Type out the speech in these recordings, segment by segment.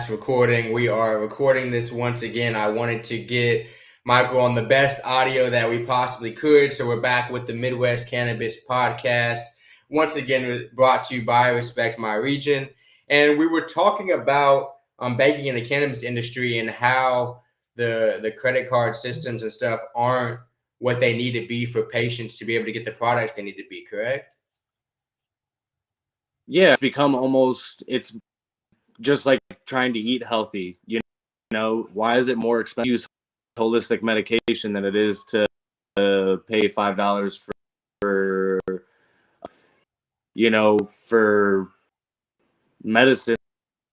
recording. We are recording this once again. I wanted to get Michael on the best audio that we possibly could. So we're back with the Midwest Cannabis Podcast. Once again, brought to you by Respect My Region. And we were talking about banking in the cannabis industry and how the credit card systems and stuff aren't what they need to be for patients to be able to get the products they need to be, correct? Yeah, it's just like trying to eat healthy. Why is it more expensive to use holistic medication than it is to pay $5 for medicine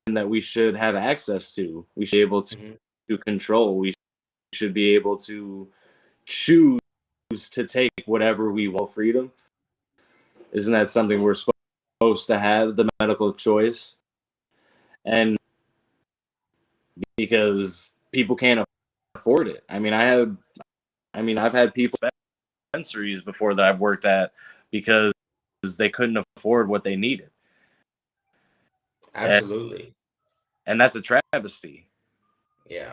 that we should have access to? We should be able to control. We should be able to choose to take whatever we want. Freedom. Isn't that something we're supposed to have, the medical choice? And because people can't afford it. I've had people dispensaries before that I've worked at because they couldn't afford what they needed. Absolutely. And that's a travesty. Yeah,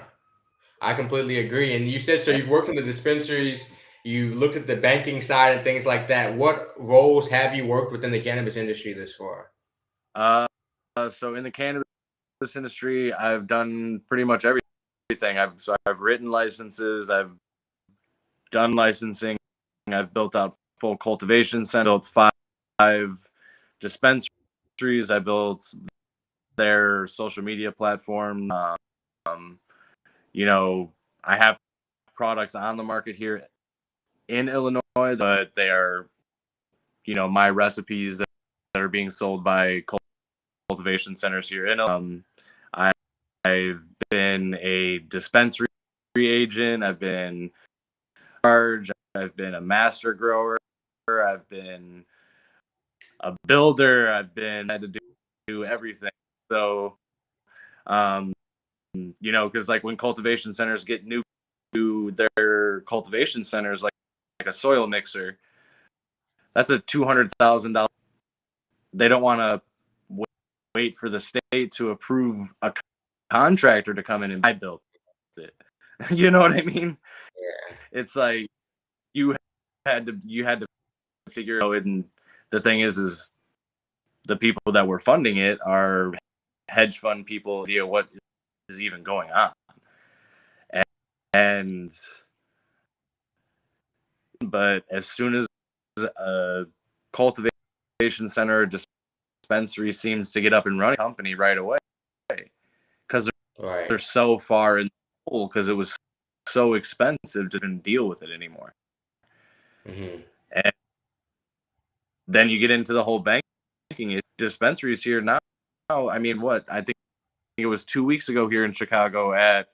I completely agree. And you said, so you've worked in the dispensaries, you looked at the banking side and things like that. What roles have you worked within the cannabis industry this far? So in the cannabis industry, I've done pretty much everything. I've written licenses, I've done licensing, I've built out full cultivation centers, built 5 dispensaries, I built their social media platform. I have products on the market here in Illinois, but they are, my recipes that are being sold by cultivation centers here in Illinois. I've been a dispensary agent. I've been charge. I've been a master grower. I've been a builder. Had to do everything. So, because like when cultivation centers get new to their cultivation centers, like a soil mixer, that's a $200,000. They don't want to wait for the state to approve a contractor to come in and I built it. You know what I mean? Yeah. It's like you had to figure out, and the thing is the people that were funding it are hedge fund people. Idea what is even going on, but as soon as a cultivation center dispensary seems to get up and running, company right away, because they're so far in the hole because it was so expensive to even deal with it anymore. And then you get into the whole banking dispensaries here now. I think it was 2 weeks ago here in Chicago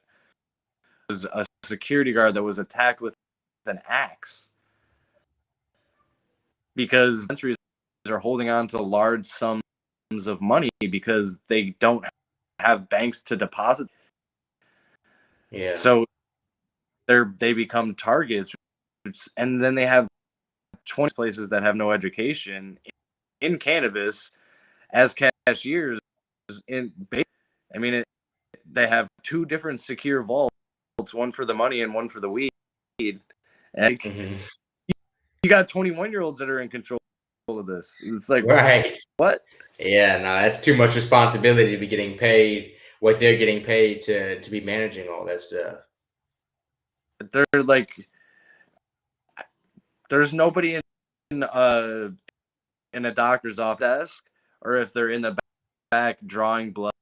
was a security guard that was attacked with an axe because dispensaries are holding on to large sums of money because they don't have banks to deposit. Yeah. So they become targets, and then they have 20 places that have no education in cannabis as cashiers. They have 2 different secure vaults, one for the money and one for the weed. And you got 21-year-olds that are in control of this. It's like, what? Yeah, no, that's too much responsibility to be getting paid what they're getting paid to be managing all that stuff. They're like, there's nobody in a doctor's office desk, or if they're in the back drawing blood,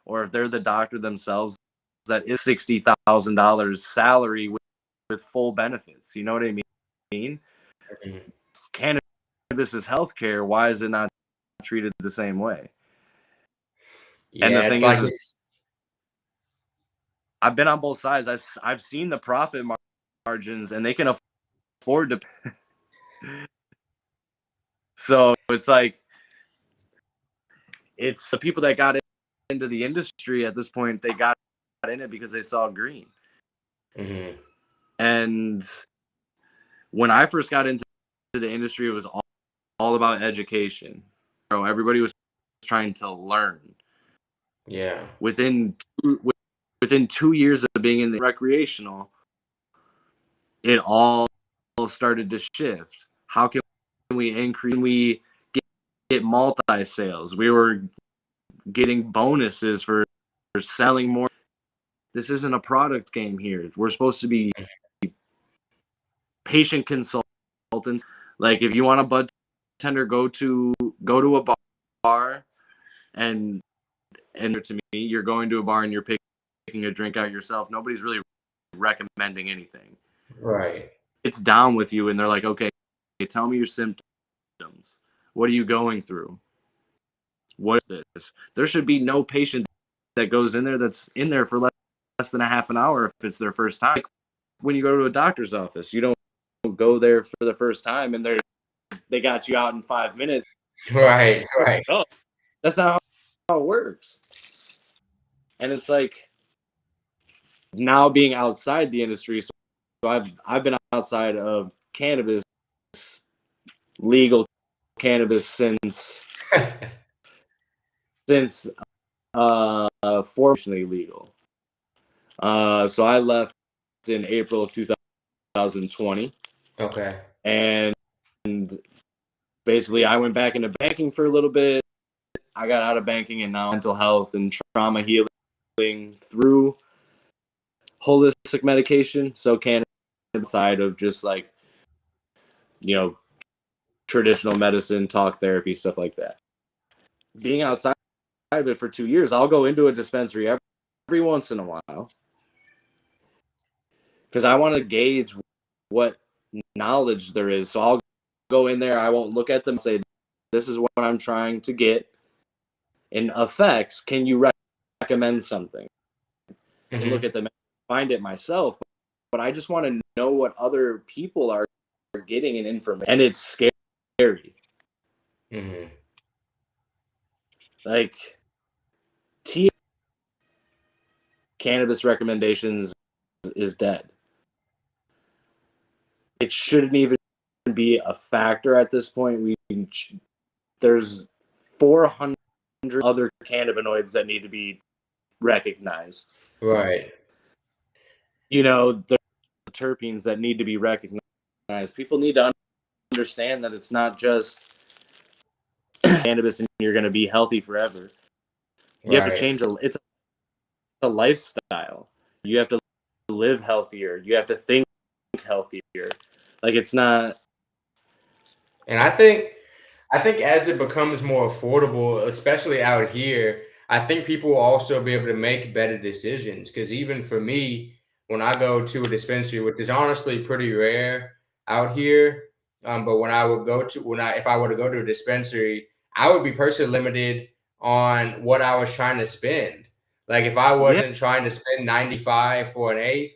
or if they're the doctor themselves that is $60,000 salary with full benefits. You know what I mean? Cannabis is healthcare. Why is it not treated the same way? Yeah, and the thing is, I've been on both sides. I've seen the profit margins, and they can afford to. So it's like, it's the people that got into the industry at this point. They got in it because they saw green. And when I first got into the industry, it was all about education. Everybody was trying to learn. Yeah. Within 2 years of being in the recreational, it all started to shift. How can we increase? We get multi sales. We were getting bonuses for selling more. This isn't a product game here. We're supposed to be patient consultants. Like if you want a bud tender, go to a bar and to me, you're going to a bar and you're picking a drink out yourself. Nobody's really recommending anything. Right. It's down with you, and they're like, okay, tell me your symptoms. What are you going through? What is this? There should be no patient that goes in there that's in there for less than a half an hour if it's their first time. Like when you go to a doctor's office, you don't go there for the first time and they got you out in 5 minutes. Right. Right. Oh, that's not how it works. And it's like now being outside the industry, so I've been outside of cannabis, legal cannabis since fortunately legal. So I left in April of 2020. Okay. And basically I went back into banking for a little bit. I got out of banking and now mental health and trauma healing through holistic medication. So cannabis side of just like, you know, traditional medicine, talk therapy, stuff like that. Being outside of it for 2 years, I'll go into a dispensary every once in a while because I want to gauge what knowledge there is. So I'll go in there. I won't look at them and say, this is what I'm trying to get. In effects, can you recommend something? I can look at them and find it myself, but I just want to know what other people are getting in information. And it's scary. Like cannabis recommendations is dead. It shouldn't even be a factor at this point. There's 400 other cannabinoids that need to be recognized. Right. You know, the terpenes that need to be recognized. People need to understand that it's not just cannabis and you're going to be healthy forever. You have to change it's a lifestyle. You have to live healthier. You have to think healthier. Like it's not. And I think as it becomes more affordable, especially out here, I think people will also be able to make better decisions. Because even for me, when I go to a dispensary, which is honestly pretty rare out here, but when I would go to if I were to go to a dispensary, I would be personally limited on what I was trying to spend. Like if I wasn't trying to spend 95 for an eighth,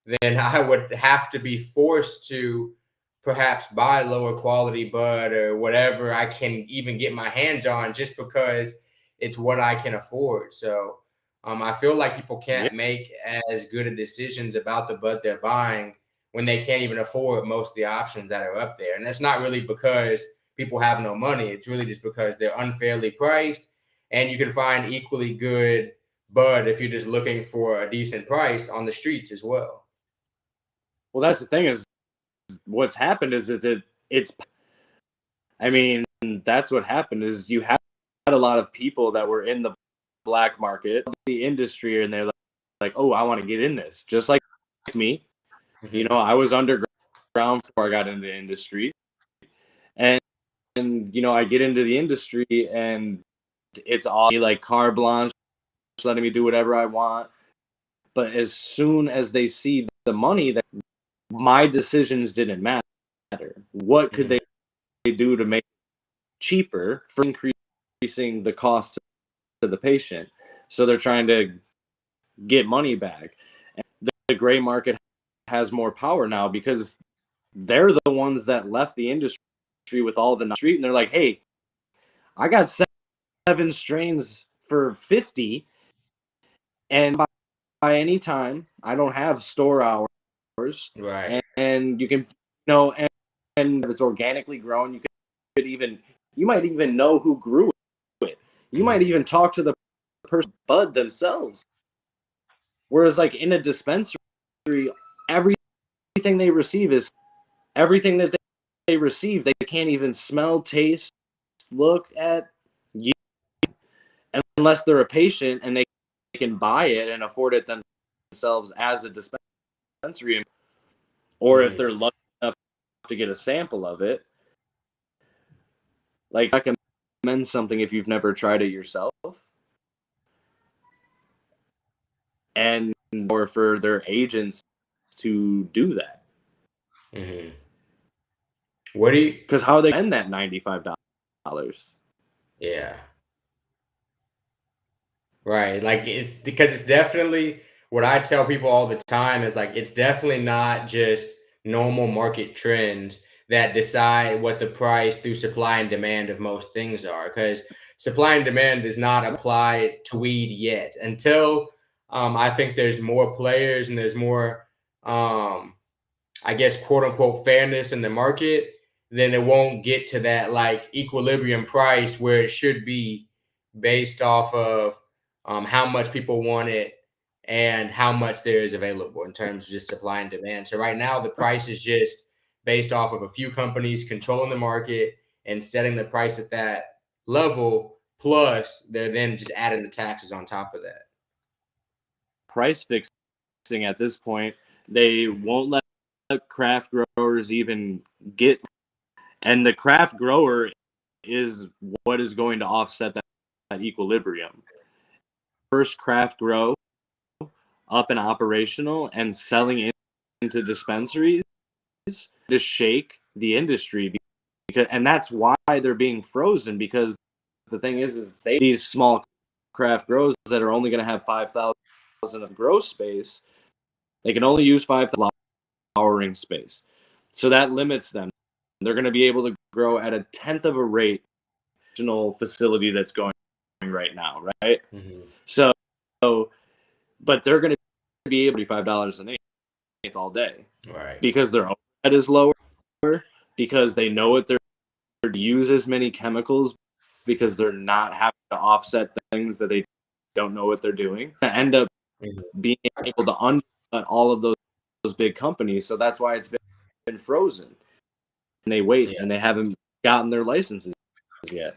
then I would have to be forced to perhaps buy lower quality bud or whatever I can even get my hands on just because it's what I can afford. So I feel like people can't make as good of decisions about the bud they're buying when they can't even afford most of the options that are up there. And that's not really because people have no money. It's really just because they're unfairly priced and you can find equally good bud if you're just looking for a decent price on the streets as well. Well, that's the thing is what's happened is it's I mean, that's what happened is you had a lot of people that were in the black market, the industry, and they're like, oh, I want to get in this. Just like me. You know, I was underground before I got into the industry. And you know, I get into the industry and it's all like carte blanche, letting me do whatever I want. But as soon as they see the money, that my decisions didn't matter. What could they do to make it cheaper for increasing the cost to the patient? So they're trying to get money back. And the gray market has more power now because they're the ones that left the industry with all the street, and they're like, hey, I got 7 strains for $50, and by any time I don't have store hours, right? And you can and if it's organically grown, you might even know who grew it. You might even talk to the person bud themselves. Whereas like in a dispensary, everything they receive is everything that they receive. They can't even smell, taste, look at you unless they're a patient and they can buy it and afford it themselves as a dispensary, or if they're lucky enough to get a sample of it. Like, I recommend something if you've never tried it yourself, and or for their agents to do that. Mm-hmm. What do you? Because how are they spend that $95? Yeah. Right. Like, it's because it's definitely what I tell people all the time is like it's definitely not just normal market trends that decide what the price through supply and demand of most things are. Because supply and demand does not apply to weed yet until I think there's more players and there's more I guess, quote unquote, fairness in the market, then it won't get to that like equilibrium price where it should be based off of how much people want it and how much there is available in terms of just supply and demand. So right now, the price is just based off of a few companies controlling the market and setting the price at that level. Plus, they're then just adding the taxes on top of that. Price fixing at this point, they won't let craft growers even get, and the craft grower is what is going to offset that equilibrium. First craft grow up and operational and selling into dispensaries to shake the industry, because, and that's why they're being frozen, because the thing is these small craft grows that are only going to have 5,000 of grow space, they can only use 5,000 flowering space. So that limits them. They're going to be able to grow at a tenth of a rate facility that's going right now, right? Mm-hmm. So, but they're going to be able to $5 an eighth all day, right? Because their overhead is lower, because they know what they're to use as many chemicals, because they're not having to offset things that they don't know what they're doing. To end up being able to undercut all of those big companies. So that's why it's been frozen. And they wait, and they haven't gotten their licenses yet.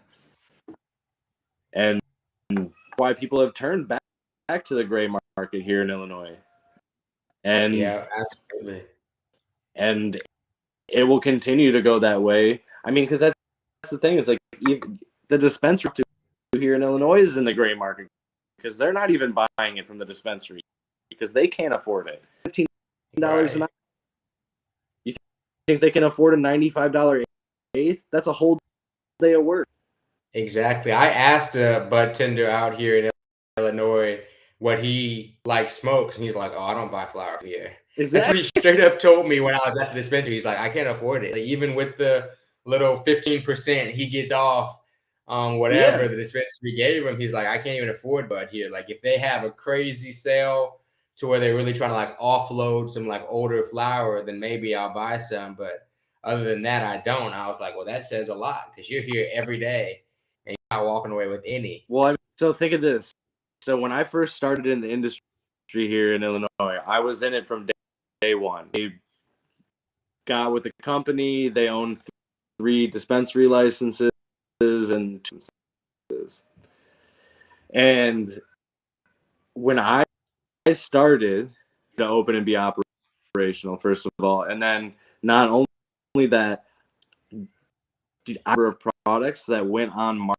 And why people have turned back to the gray market here in Illinois. And yeah, absolutely. And it will continue to go that way. I mean, because that's the thing, is like even the dispensary here in Illinois is in the gray market, because they're not even buying it from the dispensary because they can't afford it. $15 an hour. You think they can afford a $95 eighth? That's a whole day of work. Exactly. I asked a bud tender out here in Illinois what he like smokes, and he's like, "Oh, I don't buy flower here." Exactly. That's what he straight up told me when I was at the dispensary. He's like, "I can't afford it." Like, even with the little 15% he gets off whatever the dispensary gave him, he's like, "I can't even afford bud here." Like, if they have a crazy sale to where they're really trying to like offload some like older flower, then maybe I'll buy some. But other than that, I don't. I was like, well, that says a lot because you're here every day and you're not walking away with any. Well, I mean, so think of this. So when I first started in the industry here in Illinois, I was in it from day one. They got with the company. They owned 3 dispensary licenses and 2 licenses. And when I started to open and be operational, first of all, and then not only that, the number of products that went on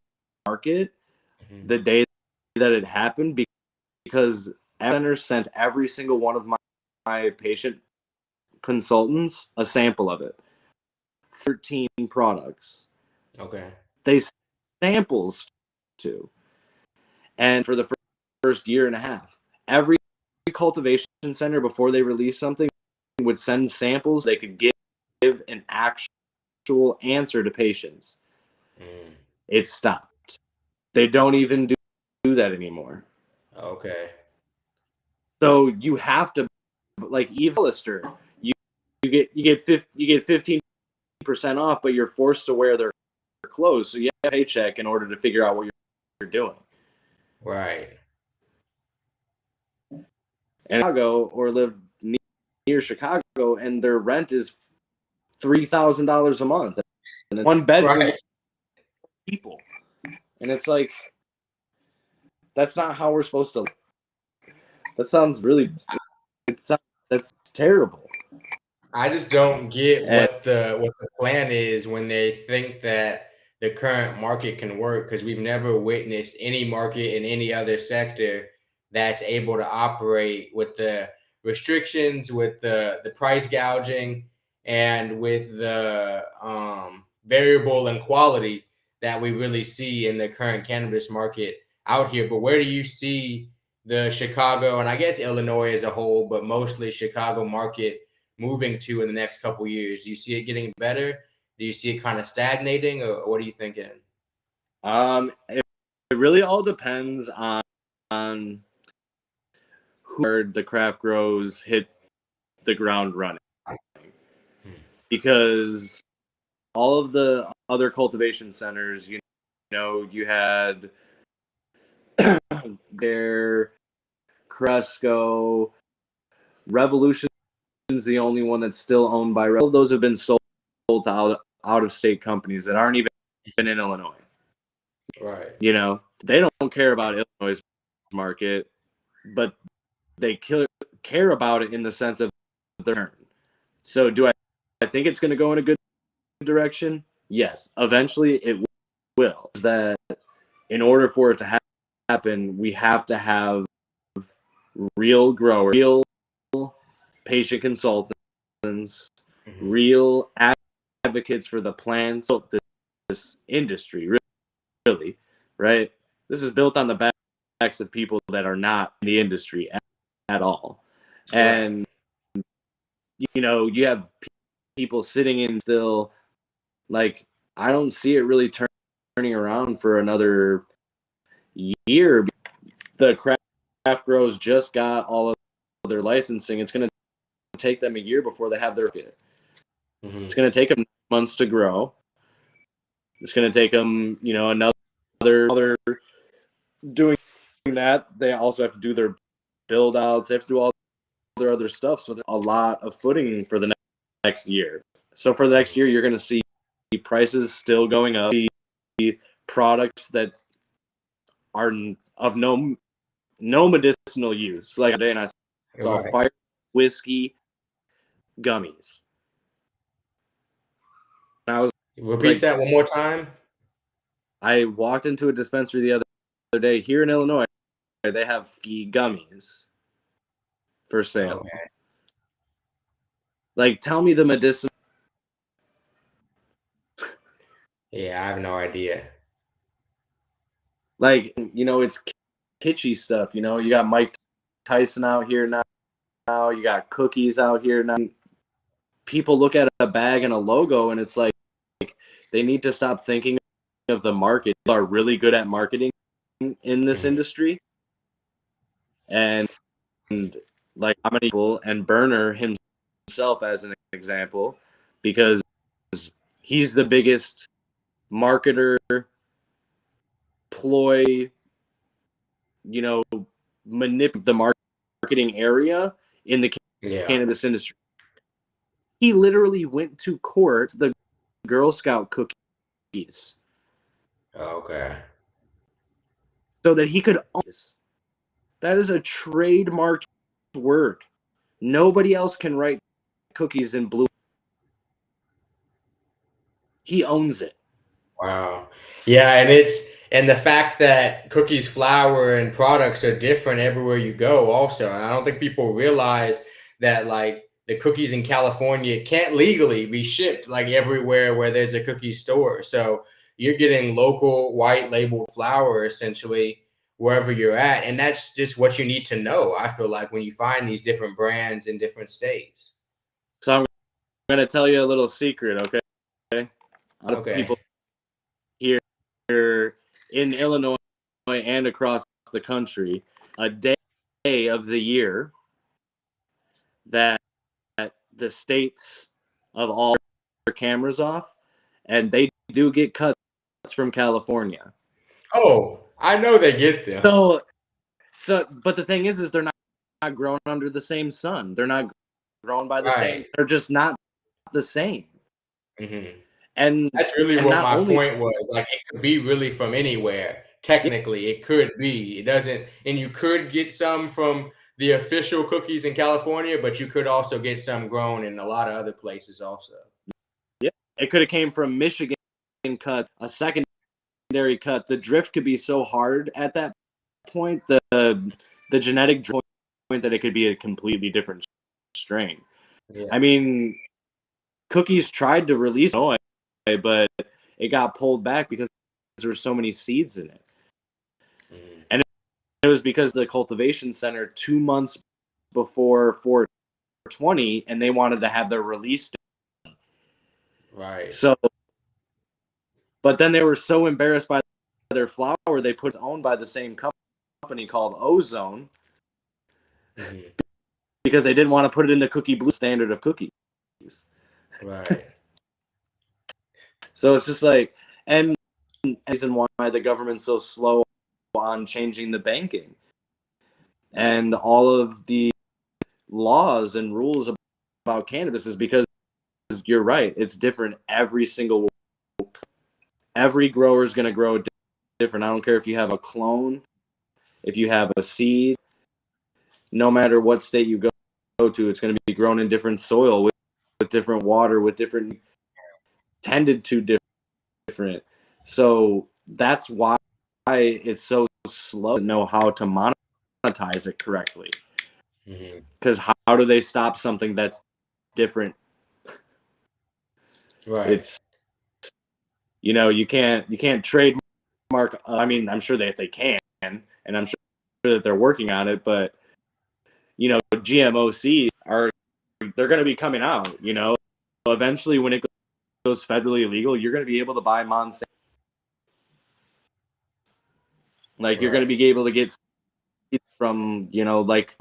market the day that it happened, because center sent every single one of my patient consultants a sample of it. 13 products. Okay. They samples to. And for the first year and a half, every cultivation center, before they release something, would send samples. They could give an actual answer to patients. It stopped. They don't even do that anymore. Okay. So you have to, like Lister, you get 15% off, but you're forced to wear their clothes, so you have a paycheck in order to figure out what you're doing. Right. in Chicago or live near Chicago, and their rent is $3,000 a month, and it's one bedroom people, and it's like that's not how we're supposed to live. That sounds really. That's terrible. I just don't get what the plan is when they think that the current market can work, because we've never witnessed any market in any other sector that's able to operate with the restrictions, with the price gouging, and with the variable in quality that we really see in the current cannabis market out here. But where do you see the Chicago, and I guess Illinois as a whole, but mostly Chicago market moving to in the next couple years? Do you see it getting better? Do you see it kind of stagnating, or what are you thinking? It really all depends on who the craft grows hit the ground running, because all of the other cultivation centers, you know, you had their Cresco, Revolution's the only one that's still owned by. All of those have been sold to out of state companies that aren't even in Illinois. Right. You know, they don't care about Illinois' market, but they care about it in the sense of their turn. So do I think it's going to go in a good direction? Yes. Eventually it will. That in order for it to happen, we have to have real growers, real patient consultants, real advocates for the plants of this industry, really, right? This is built on the backs of people that are not in the industry at all. Right. And, you know, you have people sitting in still, like, I don't see it really turning around for another year. The craft grows just got all of their licensing. It's going to take them a year before they have their market. It's going to take them months to grow. It's going to take them, you know, another doing that. They also have to do their build outs. They have to do all their other stuff. So there's a lot of footing for the next year. So for the next year, you're going to see prices still going up. See products that are of no medicinal use. Like today, and I saw fire whiskey gummies. And I was repeat that one more time. I walked into a dispensary the other day here in Illinois. They have gummies for sale. Okay. Like, tell me the medicinal. Yeah, I have no idea. Like, you know, it's kitschy stuff. You know, you got Mike Tyson out here now. You got cookies out here now. People look at a bag and a logo, and it's like they need to stop thinking of the market. People are really good at marketing in this industry. And like, how many people, and Berner himself as an example, because he's the biggest marketer, ploy, you know, manipulate the marketing area in the cannabis industry. He literally went to court the Girl Scout cookies. Okay. So that he could own this. That is a trademarked word. Nobody else can write cookies in blue. He owns it. Wow. Yeah, and the fact that cookies flour and products are different everywhere you go also. And I don't think people realize that, like, the cookies in California can't legally be shipped like everywhere where there's a cookie store. So you're getting local white label flour essentially wherever you're at. And that's just what you need to know, I feel like, when you find these different brands in different states. So I'm going to tell you a little secret, okay? Okay. People here in Illinois and across the country, a day of the year that the states of all their cameras off, and they do get cuts from California. Oh, I know they get them. So, but the thing is they're not grown under the same sun. They're not grown by the Right. same. They're just not the same. Mm-hmm. And that's really and what not my only point was. Like, it could be really from anywhere. Technically, it could be. It doesn't, and you could get some from the official cookies in California, but you could also get some grown in a lot of other places also. yeah, it could have came from Michigan cut, a secondary cut. The drift could be so hard at that point, the genetic point that it could be a completely different strain. Yeah. I mean, Cookies tried to release it, but it got pulled back because there were so many seeds in it. And it was because the cultivation center 2 months before 420, and they wanted to have their release done. Right. So, but then they were so embarrassed by their flower, they put it owned by the same company called Ozone, because they didn't want to put it in the cookie blue standard of cookies. Right. So it's just like, and reason why the government's so slow on changing the banking and all of the laws and rules about cannabis is because you're right, it's different every grower is going to grow different. I don't care if you have a clone, if you have a seed, no matter what state you go to, it's going to be grown in different soil with different water, with different tended to different. So that's why it's so slow to know how to monetize it correctly. Because how do they stop something that's different? Right. It's, you can't trademark. I mean, I'm sure that they can, and I'm sure that they're working on it. But GMO seeds they're going to be coming out. Eventually, when it goes federally illegal, you're going to be able to buy Monsanto. Like, you're going to be able to get seeds from, like,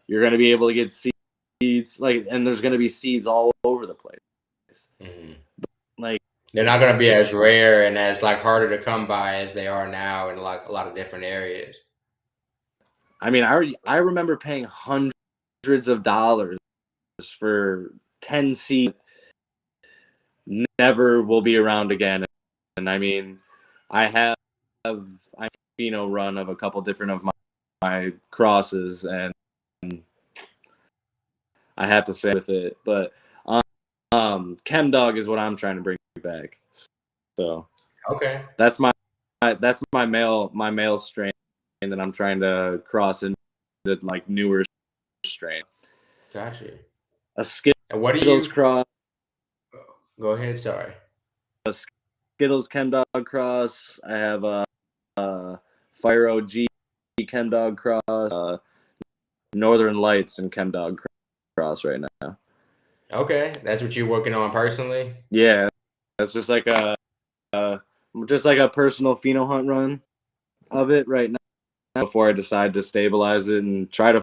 you're going to be able to get seeds, like, and there's going to be seeds all over the place. Like, they're not going to be as rare and as like harder to come by as they are now in like a lot of different areas. I mean, I remember paying hundreds of dollars for 10 seeds. Never will be around again. And I mean, I have a run of a couple different of my crosses, and I have to say with it, but Chem Dog is what I'm trying to bring back. So okay, that's my male strain that I'm trying to cross into like newer strain. Gotcha. A Skittles and what do you cross? Go ahead. Sorry. A Skittles Chem Dog cross. I have a Fire OG Chem Dog cross. Northern Lights and Chem Dog cross right now. Okay, that's what you're working on personally. Yeah, that's just like a personal pheno hunt run of it right now before I decide to stabilize it and try to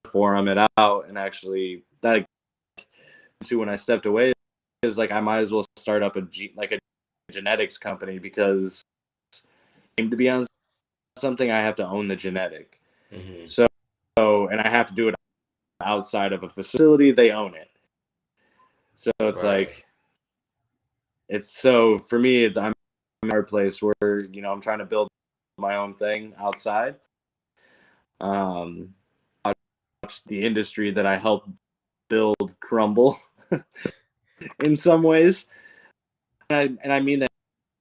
forum it out. And actually, that too, when I stepped away, is like I might as well start up a genetics company, because to be on something, I have to own the genetic. So and I have to do it outside of a facility. They own it. So it's like, it's so for me, I'm in a place where, I'm trying to build my own thing outside. Watch the industry that I helped build crumble in some ways. And I mean that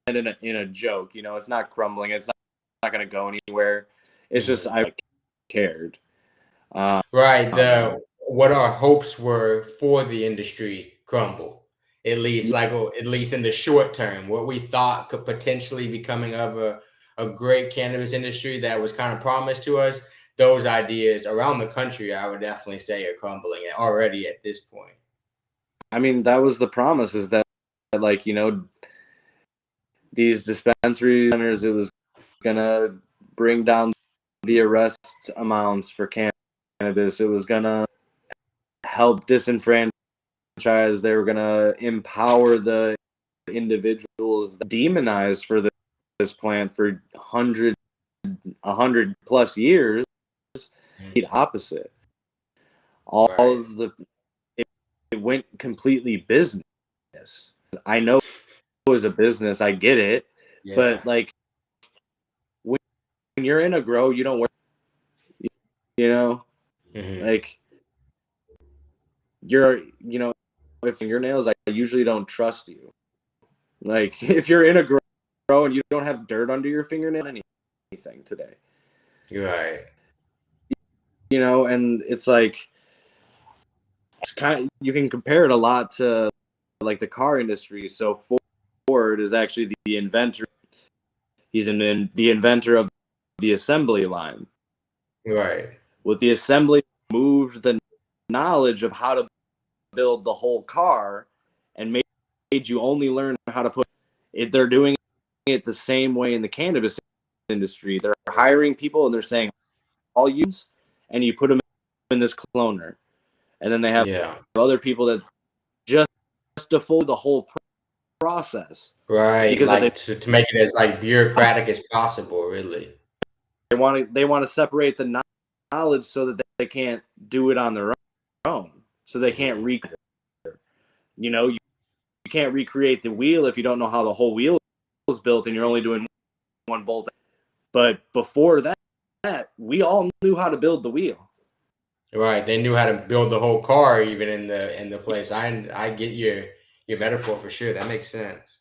in a joke, it's not crumbling. It's not going to go anywhere. It's just, I cared. What our hopes were for the industry crumble, at least in the short term. What we thought could potentially be coming of a great cannabis industry that was kind of promised to us, those ideas around the country, I would definitely say, are crumbling already at this point. I mean, that was the promise, is that these dispensary centers, it was gonna bring down the arrest amounts for cannabis. It was gonna help disenfranchise. They were gonna empower the individuals demonized for this plant for 100+ years. the opposite. All of it went completely business. I know it was a business, I get it, but like when you're in a grow, you don't work, like with fingernails, I usually don't trust you. Like if you're in a grow and you don't have dirt under your fingernail, anything today. You're right. And it's like you can compare it a lot to like the car industry. So Ford is actually the inventor. He's the inventor of the assembly line. Right. With the assembly, moved the knowledge of how to build the whole car and made you only learn how to put it. They're doing it the same way in the cannabis industry. They're hiring people and they're saying, all use, and you put them in this cloner. And then they have other people that just to follow the whole process. Right. Because like to make it as like bureaucratic as possible, really. They want to separate the knowledge so that they can't do it on their own. So they can't recreate. You can't recreate the wheel if you don't know how the whole wheel is built and you're only doing one bolt. But before that, we all knew how to build the wheel. Right. They knew how to build the whole car, even in the place. I get your metaphor for sure. That makes sense.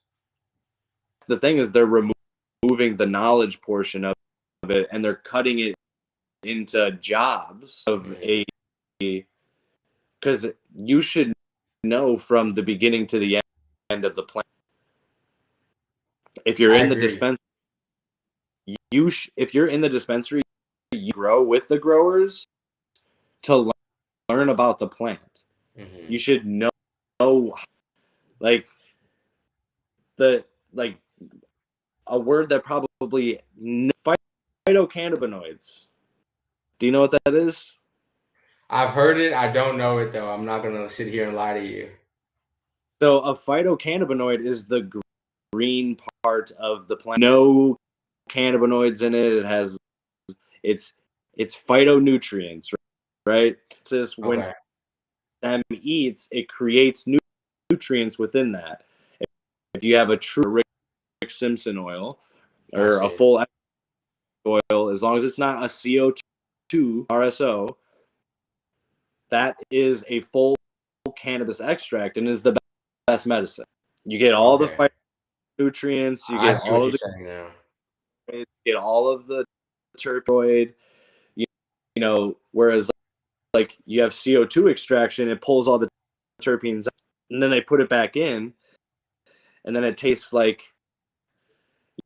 The thing is, they're removing the knowledge portion of it, and they're cutting it into jobs of because you should know from the beginning to the end of the plant. If you're in the dispensary, if you're in the dispensary, you grow with the growers to learn about the plant. You should know like a word that probably phytocannabinoids. Do you know what that is? I've heard it. I don't know it though. I'm not gonna sit here and lie to you. So a phytocannabinoid is the green part of the plant. No cannabinoids in it. It has it's phytonutrients, right? It's just when them eats, it creates nutrients within that. If you have a true Rick Simpson oil or a full oil, as long as it's not a CO2 RSO, that is a full cannabis extract and is the best medicine. You get all the phytonutrients, you get all of you get all of the terpenoid, whereas like you have CO2 extraction, it pulls all the terpenes out, and then they put it back in, and then it tastes like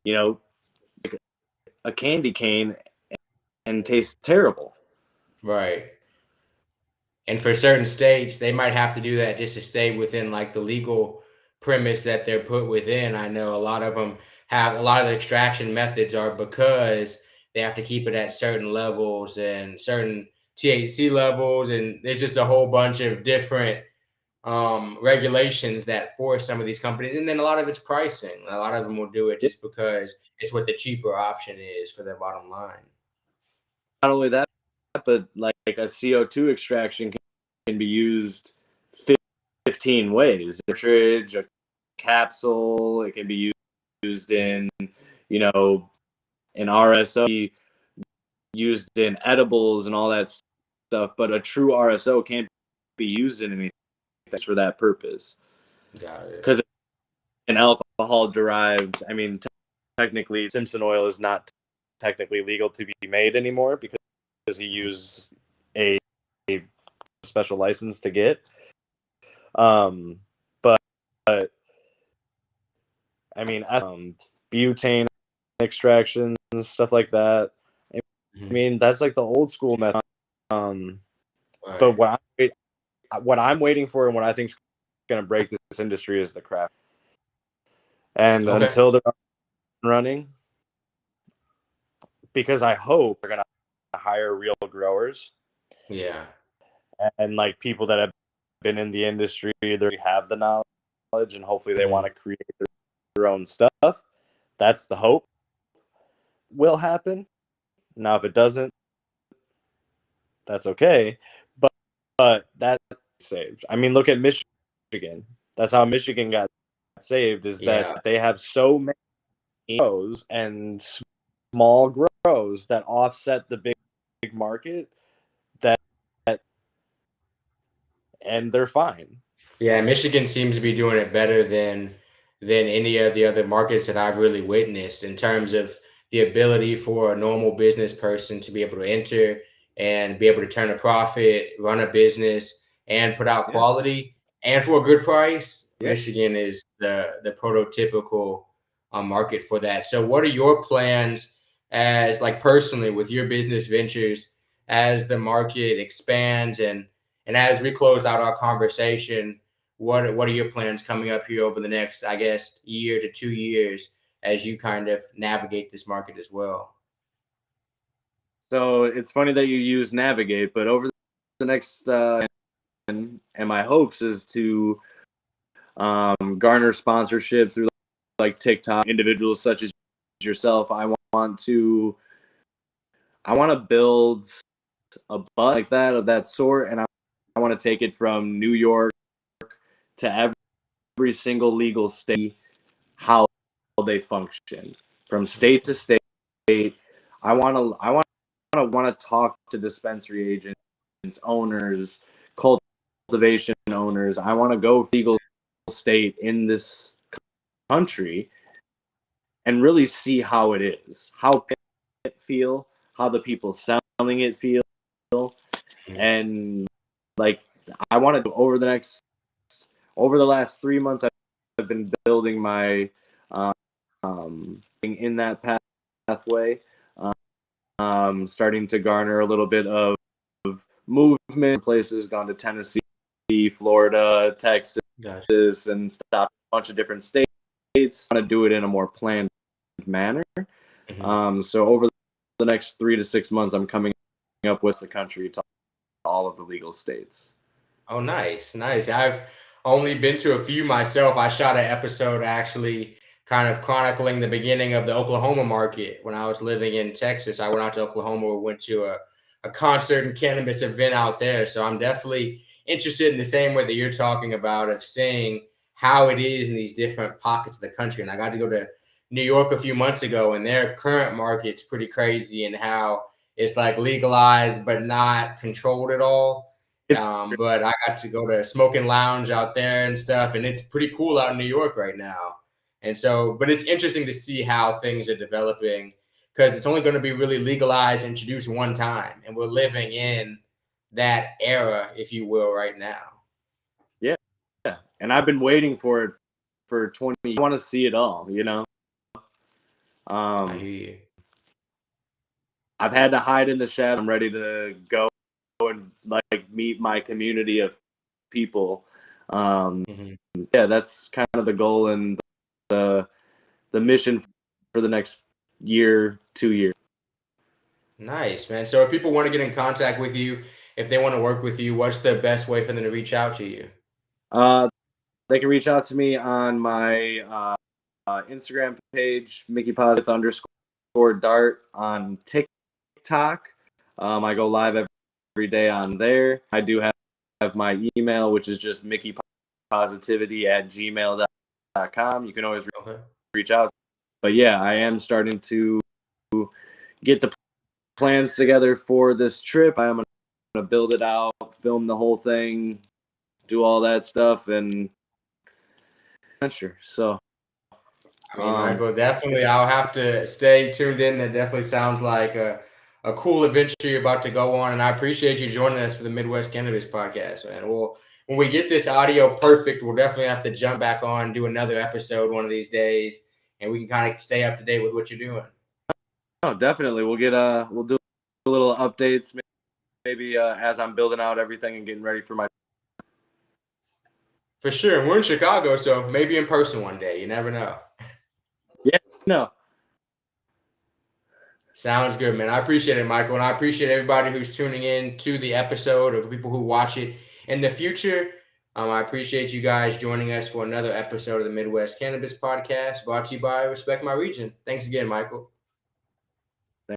like a candy cane and tastes terrible. Right. And for certain states, they might have to do that just to stay within like the legal premise that they're put within. I know a lot of them have a lot of the extraction methods are because they have to keep it at certain levels and certain THC levels, and there's just a whole bunch of different regulations that force some of these companies. And then a lot of it's pricing. A lot of them will do it just because it's what the cheaper option is for their bottom line. Not only that, but like a CO2 extraction can be used 15 ways. A cartridge, a capsule, it can be used in, an RSO, used in edibles and all that stuff. But a true RSO can't be used in anything for that purpose. Got it. Because an alcohol derived, technically Simpson oil is not technically legal to be made anymore because he used a special license to get. But butane extractions, stuff like that. That's like the old school method. But what I'm waiting for and what I think is going to break this industry is the craft. And until they're running, because I hope they're going to hire real growers. Yeah. And like people that have been in the industry, they have the knowledge and hopefully they want to create their own stuff. That's the hope will happen. Now, if it doesn't, that's okay. But that saved. I mean, look at Michigan. That's how Michigan got saved, is that they have so many grows and small grows that offset the big market, that and they're fine. Yeah, Michigan seems to be doing it better than any of the other markets that I've really witnessed in terms of the ability for a normal business person to be able to enter and be able to turn a profit, run a business, and put out quality and for a good price. Michigan is the prototypical market for that. So, what are your plans as like personally with your business ventures as the market expands and as we close out our conversation? What are your plans coming up here over the next, I guess, year to 2 years as you kind of navigate this market as well? So it's funny that you use navigate, but over the next and my hopes is to garner sponsorship through like TikTok, individuals such as yourself. I want to build a buzz like that, of that sort, and I want to take it from New York to every single legal state, how they function from state to state. I want to talk to dispensary agents, owners, cultivation owners. I want to go legal state in this country and really see how it is, how it feel, how the people selling it feel, and like I want to over the last 3 months I've been building my in that pathway, starting to garner a little bit of movement. Places, gone to Tennessee, Florida, Texas, and stopped a bunch of different states. I want to do it in a more planned manner. So over the next 3 to 6 months, I'm coming up with the country to all of the legal states. Oh, nice. I've only been to a few myself. I shot an episode actually kind of chronicling the beginning of the Oklahoma market when I was living in Texas. I went out to Oklahoma, went to a concert and cannabis event out there. So I'm definitely interested in the same way that you're talking about, of seeing how it is in these different pockets of the country. And I got to go to New York a few months ago, and their current market's pretty crazy, and how it's like legalized but not controlled at all. But I got to go to a smoking lounge out there and stuff, and it's pretty cool out in New York right now. And so, but it's interesting to see how things are developing, because it's only going to be really legalized and introduced one time. And we're living in that era, if you will, right now. Yeah. And I've been waiting for it for 20 years. I want to see it all, you know? I hear you. I've had to hide in the shadow. I'm ready to go and like meet my community of people. Yeah, that's kind of the goal and the mission for the next year, 2 years. Nice, man. So if people want to get in contact with you, if they want to work with you, what's the best way for them to reach out to you? They can reach out to me on my Instagram page, MickeyPositive_Dart, on TikTok. I go live every day on there. I do have my email, which is just mickeypositivity@gmail.com. You can always reach out. But yeah, I am starting to get the plans together for this trip. I am going to build it out, film the whole thing, do all that stuff, and adventure. So I mean, Michael, definitely I'll have to stay tuned in. That definitely sounds like a cool adventure you're about to go on. And I appreciate you joining us for the Midwest Cannabis Podcast, man. When we get this audio perfect, we'll definitely have to jump back on, do another episode one of these days, and we can kind of stay up to date with what you're doing. Oh, definitely. We'll do a little updates maybe as I'm building out everything and getting ready for my. For sure. And we're in Chicago, so maybe in person one day. You never know. Yeah, no. Sounds good, man. I appreciate it, Michael. And I appreciate everybody who's tuning in to the episode, or people who watch it in the future. I appreciate you guys joining us for another episode of the Midwest Cannabis Podcast, brought to you by Respect My Region. Thanks again, Michael.